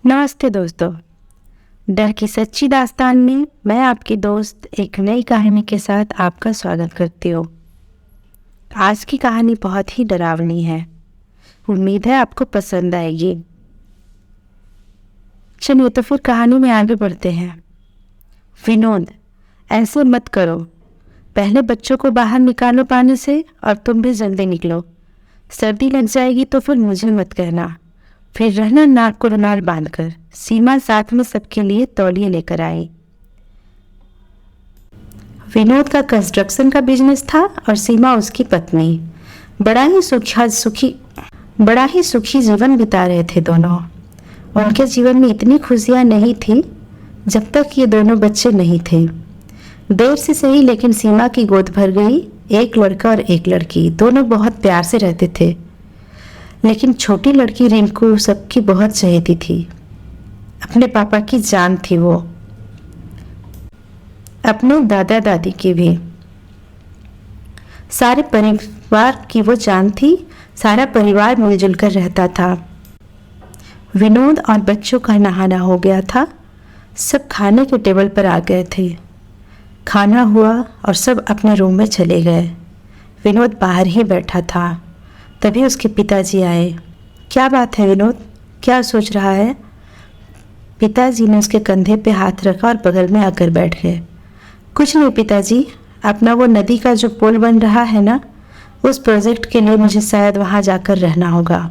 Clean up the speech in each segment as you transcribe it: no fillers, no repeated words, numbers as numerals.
नमस्ते दोस्तों। डर की सच्ची दास्तान में मैं आपकी दोस्त एक नई कहानी के साथ आपका स्वागत करती हूँ। आज की कहानी बहुत ही डरावनी है। उम्मीद है आपको पसंद आएगी। चलिए तो फिर कहानी में आगे बढ़ते हैं। विनोद, ऐसे मत करो। पहले बच्चों को बाहर निकालो पानी से और तुम भी जल्दी निकलो। सर्दी लग जाएगी तो फिर मुझे मत कहना। फिर रहना नाक को रुमाल बांधकर। सीमा साथ में सबके लिए तौलिए लेकर आई। विनोद का कंस्ट्रक्शन का बिजनेस था और सीमा उसकी पत्नी। बड़ा ही सुखी जीवन बिता रहे थे दोनों। उनके जीवन में इतनी खुशियां नहीं थी जब तक ये दोनों बच्चे नहीं थे। देर से सही लेकिन सीमा की गोद भर गई। एक लड़का और एक लड़की, दोनों बहुत प्यार से रहते थे। लेकिन छोटी लड़की रिंकू सबकी बहुत चहेती थी। अपने पापा की जान थी वो, अपने दादा दादी की भी। सारे परिवार की वो जान थी। सारा परिवार मिलजुल कर रहता था। विनोद और बच्चों का नहाना हो गया था। सब खाने के टेबल पर आ गए थे। खाना हुआ और सब अपने रूम में चले गए। विनोद बाहर ही बैठा था। तभी उसके पिताजी आए। क्या बात है विनोद, क्या सोच रहा है? पिताजी ने उसके कंधे पे हाथ रखा और बगल में आकर बैठ गए। कुछ नहीं पिताजी, अपना वो नदी का जो पुल बन रहा है ना, उस प्रोजेक्ट के लिए मुझे शायद वहाँ जाकर रहना होगा,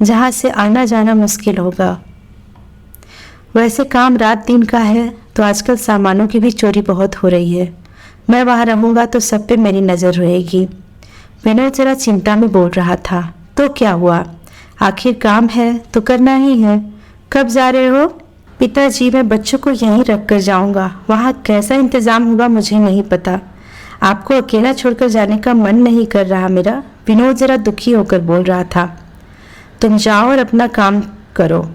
जहाँ से आना जाना मुश्किल होगा। वैसे काम रात दिन का है तो आजकल सामानों की भी चोरी बहुत हो रही है। मैं वहाँ रहूँगा तो सब पे मेरी नज़र रहेगी। विनोद जरा चिंता में बोल रहा था। तो क्या हुआ, आखिर काम है तो करना ही है। कब जा रहे हो? पिताजी, मैं बच्चों को यहीं रख कर जाऊँगा। वहाँ कैसा इंतज़ाम होगा मुझे नहीं पता। आपको अकेला छोड़कर जाने का मन नहीं कर रहा मेरा। विनोद जरा दुखी होकर बोल रहा था। तुम जाओ और अपना काम करो,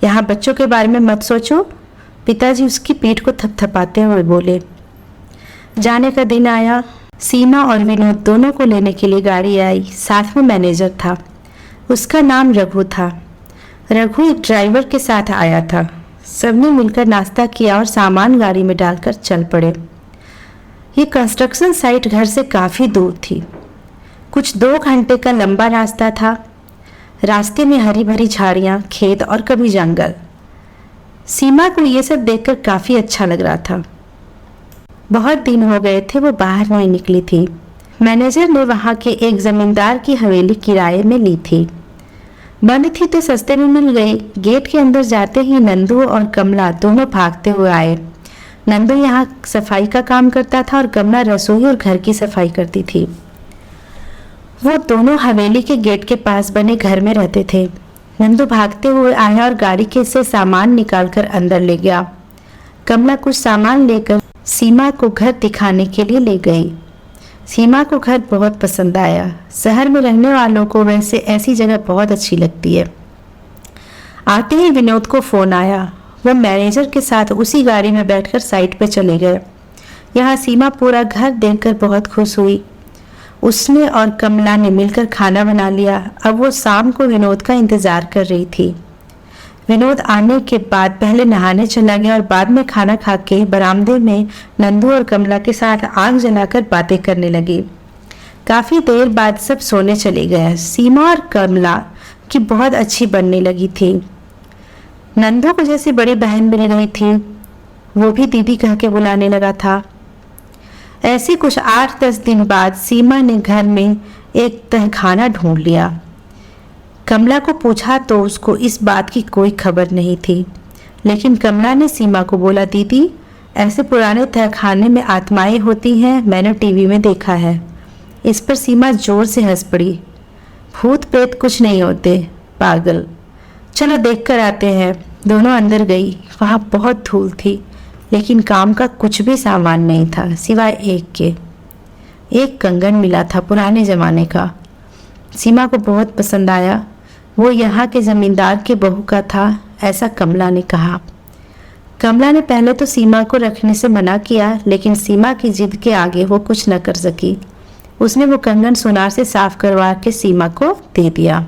यहाँ बच्चों के बारे में मत सोचो। पिताजी उसकी पीठ को थपथपाते हुए बोले। जाने का दिन आया। सीमा और विनोद दोनों को लेने के लिए गाड़ी आई। साथ में मैनेजर था। उसका नाम रघु था। रघु एक ड्राइवर के साथ आया था। सबने मिलकर नाश्ता किया और सामान गाड़ी में डालकर चल पड़े। ये कंस्ट्रक्शन साइट घर से काफ़ी दूर थी। कुछ 2 घंटे का लंबा रास्ता था। रास्ते में हरी भरी झाड़ियाँ, खेत और कभी जंगल। सीमा को ये सब देखकर काफ़ी अच्छा लग रहा था। बहुत दिन हो गए थे वो बाहर नहीं निकली थी। मैनेजर ने वहाँ के एक जमींदार की हवेली किराए में ली थी। बंद थी तो सस्ते में मिल गई। गेट के अंदर जाते ही नंदू और कमला दोनों भागते हुए आए। नंदू यहाँ सफाई का काम करता था और कमला रसोई और घर की सफाई करती थी। वो दोनों हवेली के गेट के पास बने घर में रहते थे। नंदू भागते हुए आया और गाड़ी के से सामान निकालकर अंदर ले गया। कमला कुछ सामान लेकर सीमा को घर दिखाने के लिए ले गई। सीमा को घर बहुत पसंद आया। शहर में रहने वालों को वैसे ऐसी जगह बहुत अच्छी लगती है। आते ही विनोद को फ़ोन आया। वह मैनेजर के साथ उसी गाड़ी में बैठकर साइट पे चले गए। यहाँ सीमा पूरा घर देखकर बहुत खुश हुई। उसने और कमला ने मिलकर खाना बना लिया। अब वो शाम को विनोद का इंतज़ार कर रही थी। विनोद आने के बाद पहले नहाने चला गया और बाद में खाना खा के बरामदे में नंदू और कमला के साथ आग जलाकर बातें करने लगी। काफ़ी देर बाद सब सोने चले गए। सीमा और कमला की बहुत अच्छी बनने लगी थी। नंदू को जैसे बड़ी बहन बन रही थी, वो भी दीदी कह के बुलाने लगा था। ऐसे कुछ 8-10 दिन बाद सीमा ने घर में एक तहखाना ढूंढ लिया। कमला को पूछा तो उसको इस बात की कोई खबर नहीं थी। लेकिन कमला ने सीमा को बोला, दीदी ऐसे पुराने तहखाने में आत्माएं होती हैं, मैंने टीवी में देखा है। इस पर सीमा जोर से हंस पड़ी। भूत प्रेत कुछ नहीं होते, पागल। चलो देख कर आते हैं। दोनों अंदर गई। वहाँ बहुत धूल थी लेकिन काम का कुछ भी सामान नहीं था सिवाय एक के। एक कंगन मिला था पुराने ज़माने का। सीमा को बहुत पसंद आया। वो यहाँ के ज़मींदार के बहू का था, ऐसा कमला ने कहा। कमला ने पहले तो सीमा को रखने से मना किया लेकिन सीमा की जिद के आगे वो कुछ न कर सकी। उसने वो कंगन सोनार से साफ करवा के सीमा को दे दिया।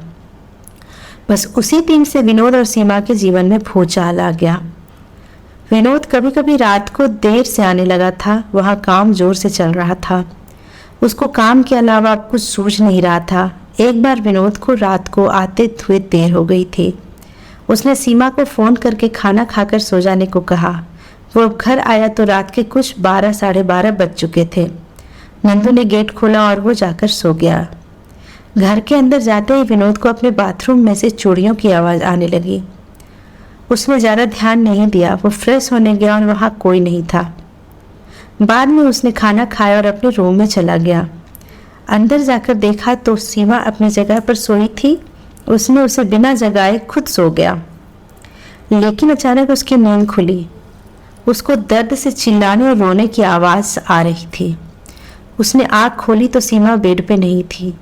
बस उसी दिन से विनोद और सीमा के जीवन में भूचाल आ गया। विनोद कभी कभी रात को देर से आने लगा था। वहाँ काम जोर से चल रहा था। उसको काम के अलावा अब कुछ सूझ नहीं रहा था। एक बार विनोद को रात को आते हुए देर हो गई थी। उसने सीमा को फ़ोन करके खाना खाकर सो जाने को कहा। वो अब घर आया तो रात के कुछ 12 साढ़े 12 बज चुके थे। नंदू ने गेट खोला और वो जाकर सो गया। घर के अंदर जाते ही विनोद को अपने बाथरूम में से चूड़ियों की आवाज़ आने लगी। उसने ज़्यादा ध्यान नहीं दिया। वो फ्रेश होने गया और वहाँ कोई नहीं था। बाद में उसने खाना खाया और अपने रूम में चला गया। अंदर जाकर देखा तो सीमा अपनी जगह पर सोई थी। उसने उसे बिना जगाए खुद सो गया। लेकिन अचानक उसकी नींद खुली। उसको दर्द से चिल्लाने और रोने की आवाज़ आ रही थी। उसने आँख खोली तो सीमा बेड पे नहीं थी।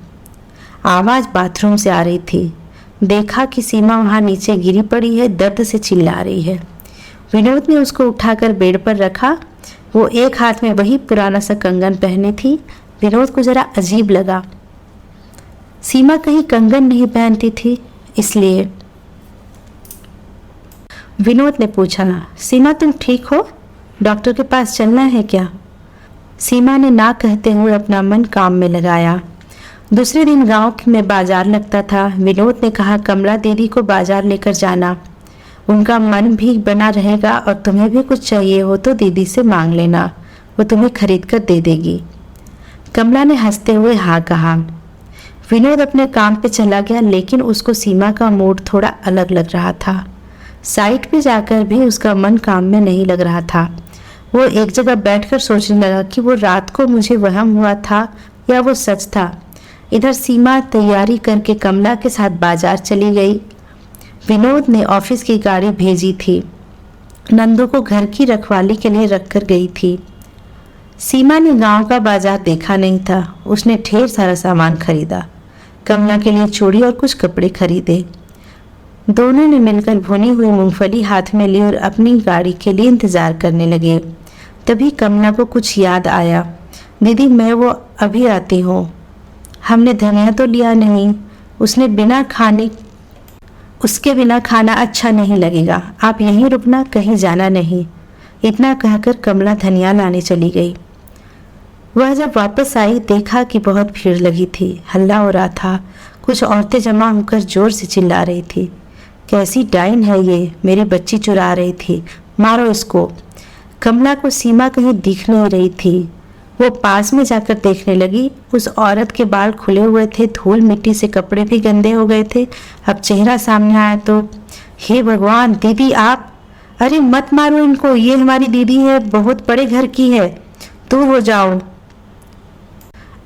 आवाज़ बाथरूम से आ रही थी। देखा कि सीमा वहाँ नीचे गिरी पड़ी है, दर्द से चिल्ला रही है। विनोद ने उसको उठाकर बेड पर रखा। वो एक हाथ में वही पुराना सा कंगन पहने थी। विनोद को ज़रा अजीब लगा। सीमा कहीं कंगन नहीं पहनती थी, इसलिए विनोद ने पूछा, सीमा तुम ठीक हो? डॉक्टर के पास चलना है क्या? सीमा ने ना कहते हुए अपना मन काम में लगाया। दूसरे दिन गांव में बाजार लगता था। विनोद ने कहा, कमला दीदी को बाजार लेकर जाना, उनका मन भी बना रहेगा और तुम्हें भी कुछ चाहिए हो तो दीदी से मांग लेना, वो तुम्हें खरीद कर दे देगी। कमला ने हंसते हुए हाँ कहा। विनोद अपने काम पे चला गया, लेकिन उसको सीमा का मूड थोड़ा अलग लग रहा था। साइट पे जाकर भी उसका मन काम में नहीं लग रहा था। वो एक जगह बैठकर सोचने लगा कि वो रात को मुझे वहम हुआ था या वो सच था। इधर सीमा तैयारी करके कमला के साथ बाजार चली गई। विनोद ने ऑफिस की गाड़ी भेजी थी। नंदू को घर की रखवाली के लिए रखकर गई थी। सीमा ने गांव का बाजार देखा नहीं था। उसने ढेर सारा सामान खरीदा। कमला के लिए चूड़ी और कुछ कपड़े खरीदे। दोनों ने मिलकर भुनी हुई मूंगफली हाथ में ली और अपनी गाड़ी के लिए इंतजार करने लगे। तभी कमला को कुछ याद आया। दीदी मैं वो अभी आती हूँ। हमने धनिया तो लिया नहीं। उसके बिना खाना अच्छा नहीं लगेगा। आप यहीं रुकना, कहीं जाना नहीं। इतना कहकर कमला धनिया लाने चली गई। वह जब वापस आई देखा कि बहुत भीड़ लगी थी। हल्ला हो रहा था। कुछ औरतें जमा होकर जोर से चिल्ला रही थी, कैसी डाइन है ये, मेरी बच्ची चुरा रही थी, मारो इसको। कमला को सीमा कहीं दिख नहीं रही थी। वो पास में जाकर देखने लगी। उस औरत के बाल खुले हुए थे, धूल मिट्टी से कपड़े भी गंदे हो गए थे। अब चेहरा सामने आया तो, हे भगवान, दीदी आप! अरे मत मारो इनको, ये हमारी दीदी है, बहुत बड़े घर की है, दूर हो जाओ।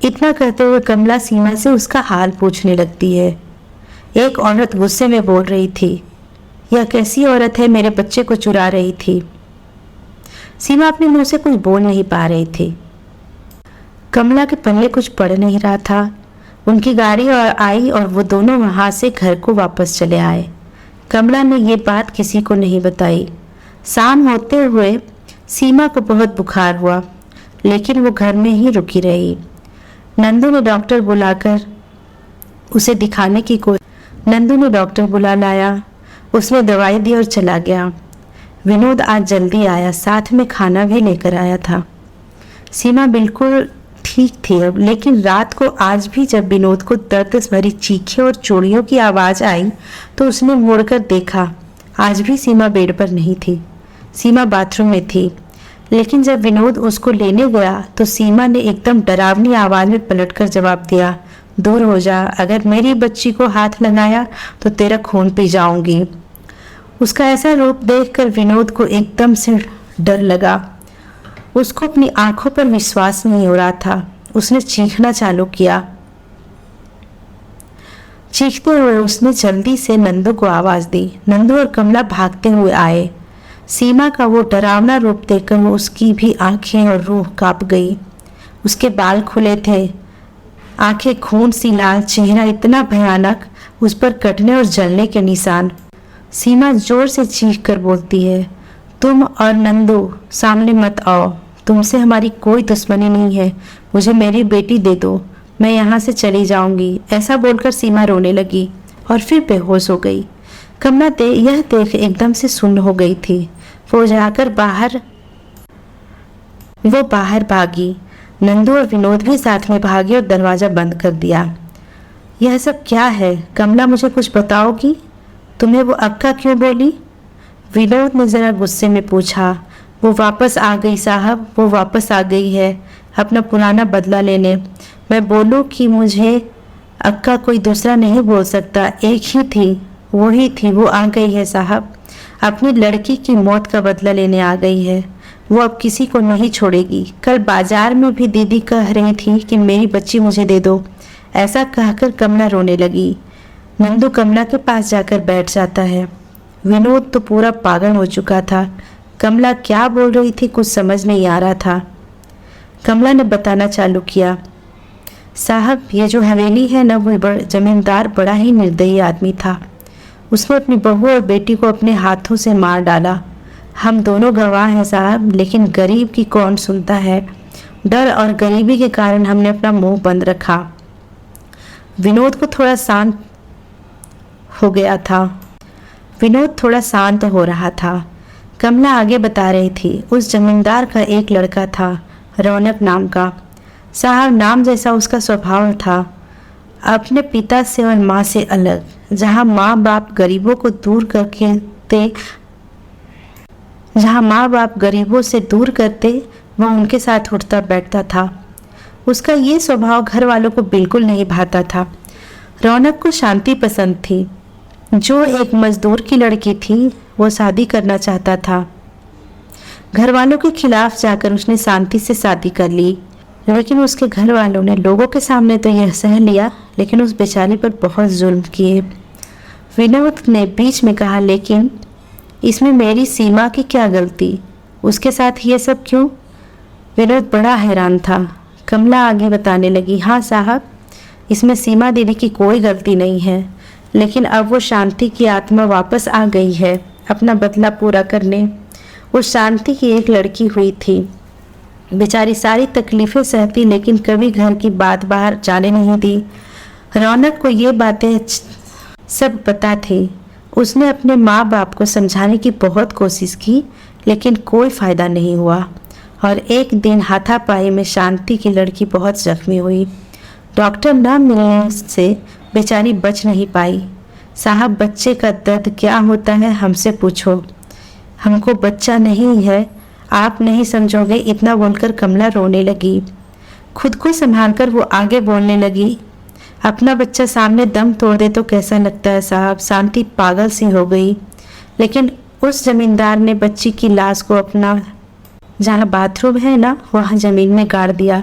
इतना कहते हुए कमला सीमा से उसका हाल पूछने लगती है। एक औरत गुस्से में बोल रही थी, यह कैसी औरत है, मेरे बच्चे को चुरा रही थी। सीमा अपने मुंह से कुछ बोल नहीं पा रही थी। कमला के पल्ले कुछ पड़ नहीं रहा था। उनकी गाड़ी आई और वो दोनों वहाँ से घर को वापस चले आए। कमला ने ये बात किसी को नहीं बताई। शाम होते हुए सीमा को बहुत बुखार हुआ, लेकिन वो घर में ही रुकी रही। नंदू ने डॉक्टर बुला लाया। उसने दवाई दी और चला गया। विनोद आज जल्दी आया, साथ में खाना भी लेकर आया था। सीमा बिल्कुल ठीक थी अब, लेकिन रात को आज भी जब विनोद को दर्द भरी चीखें और चूड़ियों की आवाज़ आई तो उसने मुड़कर देखा। आज भी सीमा बेड पर नहीं थी। सीमा बाथरूम में थी। लेकिन जब विनोद उसको लेने गया तो सीमा ने एकदम डरावनी आवाज़ में पलटकर जवाब दिया, दूर हो जा, अगर मेरी बच्ची को हाथ लगाया तो तेरा खून पी जाऊंगी। उसका ऐसा रूप देखकर विनोद को एकदम से डर लगा। उसको अपनी आंखों पर विश्वास नहीं हो रहा था। उसने चीखना चालू किया। चीखते हुए उसने जल्दी से नंदू को आवाज़ दी। नंदू और कमला भागते हुए आए। सीमा का वो डरावना रूप देखकर उसकी भी आंखें और रूह कांप गई। उसके बाल खुले थे, आंखें खून सी लाल, चेहरा इतना भयानक, उस पर कटने और जलने के निशान। सीमा जोर से चीख कर बोलती है, तुम और नंदू सामने मत आओ, तुमसे हमारी कोई दुश्मनी नहीं है, मुझे मेरी बेटी दे दो, मैं यहाँ से चली जाऊंगी। ऐसा बोलकर सीमा रोने लगी और फिर बेहोश हो गई। कमला यह देख एकदम से सुन्न हो गई थी। वो बाहर भागी। नंदू और विनोद भी साथ में भागे और दरवाज़ा बंद कर दिया। यह सब क्या है कमला, मुझे कुछ बताओगी? तुम्हें वो अक्का क्यों बोली? विनोद ने ज़रा गुस्से में पूछा। वो वापस आ गई साहब, वो वापस आ गई है अपना पुराना बदला लेने। मैं बोलूं कि मुझे अक्का कोई दूसरा नहीं बोल सकता, एक ही थी, वही थी, वो आ गई है साहब। अपनी लड़की की मौत का बदला लेने आ गई है। वो अब किसी को नहीं छोड़ेगी। कल बाजार में भी दीदी कह रही थी कि मेरी बच्ची मुझे दे दो। ऐसा कहकर कमला रोने लगी। नंदू कमला के पास जाकर बैठ जाता है। विनोद तो पूरा पागल हो चुका था। कमला क्या बोल रही थी कुछ समझ नहीं आ रहा था। कमला ने बताना चालू किया। साहब, ये जो हवेली है ना, वो जमींदार बड़ा ही निर्दयी आदमी था। उसने अपनी बहू और बेटी को अपने हाथों से मार डाला। हम दोनों गवाह हैं साहब, लेकिन गरीब की कौन सुनता है। डर और गरीबी के कारण हमने अपना मुंह बंद रखा। विनोद थोड़ा शांत हो रहा था। कमला आगे बता रही थी। उस जमींदार का एक लड़का था, रौनक नाम का। साहब, नाम जैसा उसका स्वभाव था, अपने पिता से और माँ से अलग। जहाँ माँ बाप गरीबों से दूर करते वह उनके साथ उठता बैठता था। उसका ये स्वभाव घर वालों को बिल्कुल नहीं भाता था। रौनक को शांति पसंद थी। जो एक मजदूर की लड़की थी वो शादी करना चाहता था। घर वालों के खिलाफ जाकर उसने शांति से शादी कर ली, लेकिन उसके घर वालों ने लोगों के सामने तो यह सह लिया, लेकिन उस बेचारी पर बहुत जुल्म किए। विनोद ने बीच में कहा, लेकिन इसमें मेरी सीमा की क्या गलती? उसके साथ ये सब क्यों? विनोद बड़ा हैरान था। कमला आगे बताने लगी। हाँ साहब, इसमें सीमा दीदी की कोई गलती नहीं है, लेकिन अब वो शांति की आत्मा वापस आ गई है अपना बदला पूरा करने। उस शांति की एक लड़की हुई थी, बेचारी सारी तकलीफ़ें सहती, लेकिन कभी घर की बात बाहर जाने नहीं दी। रौनक को ये बातें सब पता थी। उसने अपने माँ बाप को समझाने की बहुत कोशिश की, लेकिन कोई फ़ायदा नहीं हुआ। और एक दिन हाथापाई में शांति की लड़की बहुत जख्मी हुई। डॉक्टर न मिलने से बेचारी बच नहीं पाई। साहब, बच्चे का दर्द क्या होता है हमसे पूछो। हमको बच्चा नहीं है, आप नहीं समझोगे। इतना बोलकर कमला रोने लगी। खुद को संभालकर वो आगे बोलने लगी। अपना बच्चा सामने दम तोड़ दे तो कैसा लगता है साहब। शांति पागल सी हो गई। लेकिन उस जमींदार ने बच्ची की लाश को अपना जहाँ बाथरूम है ना, वहाँ ज़मीन में गाड़ दिया।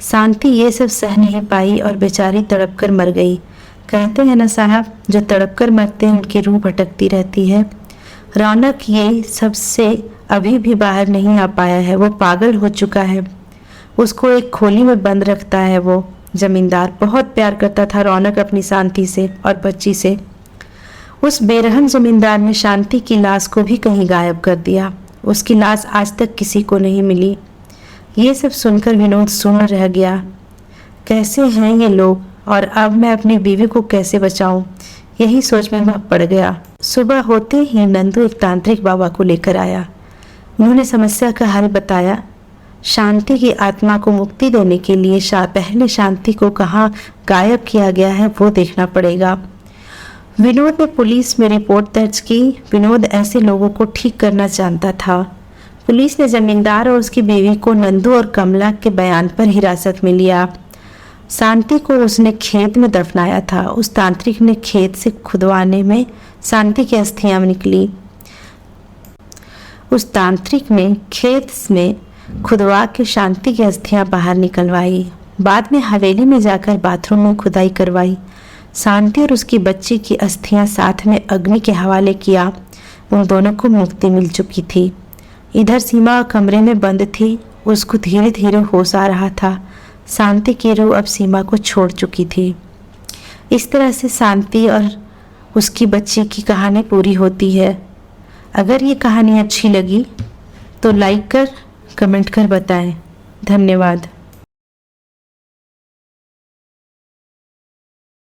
शांति ये सब सह नहीं पाई और बेचारी तड़प कर मर गई। कहते हैं ना साहब, जो तड़प कर मरते हैं उनकी रूह भटकती रहती है। रौनक ये सबसे अभी भी बाहर नहीं आ पाया है। वो पागल हो चुका है। उसको एक खोली में बंद रखता है। वो जमींदार बहुत प्यार करता था रौनक अपनी शांति से और बच्ची से। उस बेरहम जमींदार ने शांति की लाश को भी कहीं गायब कर दिया। उसकी लाश आज तक किसी को नहीं मिली। ये सब सुनकर विनोद सुन्न रह गया। कैसे हैं ये लोग, और अब मैं अपनी बीवी को कैसे बचाऊं, यही सोच में वह पड़ गया। सुबह होते ही नंदू एक तांत्रिक बाबा को लेकर आया। उन्होंने समस्या का हल बताया। शांति की आत्मा को मुक्ति देने के लिए पहले शांति को कहाँ गायब किया गया है वो देखना पड़ेगा। विनोद ने पुलिस में रिपोर्ट दर्ज की। विनोद ऐसे लोगों को ठीक करना जानता था। पुलिस ने जमींदार और उसकी बीवी को नंदू और कमला के बयान पर हिरासत में लिया। शांति को उसने खेत में दफनाया था। उस तांत्रिक ने खेत से खुदवाने में शांति की अस्थियां निकली। उस तांत्रिक ने खेत में खुदवा के शांति की अस्थियां बाहर निकलवाई। बाद में हवेली में जाकर बाथरूम में खुदाई करवाई। शांति और उसकी बच्ची की अस्थियां साथ में अग्नि के हवाले किया। उन दोनों को मुक्ति मिल चुकी थी। इधर सीमा कमरे में बंद थी। उसको धीरे धीरे होश आ रहा था। शांति की रूह अब सीमा को छोड़ चुकी थी। इस तरह से शांति और उसकी बच्ची की कहानी पूरी होती है। अगर ये कहानी अच्छी लगी तो लाइक कर कमेंट कर बताएं। धन्यवाद।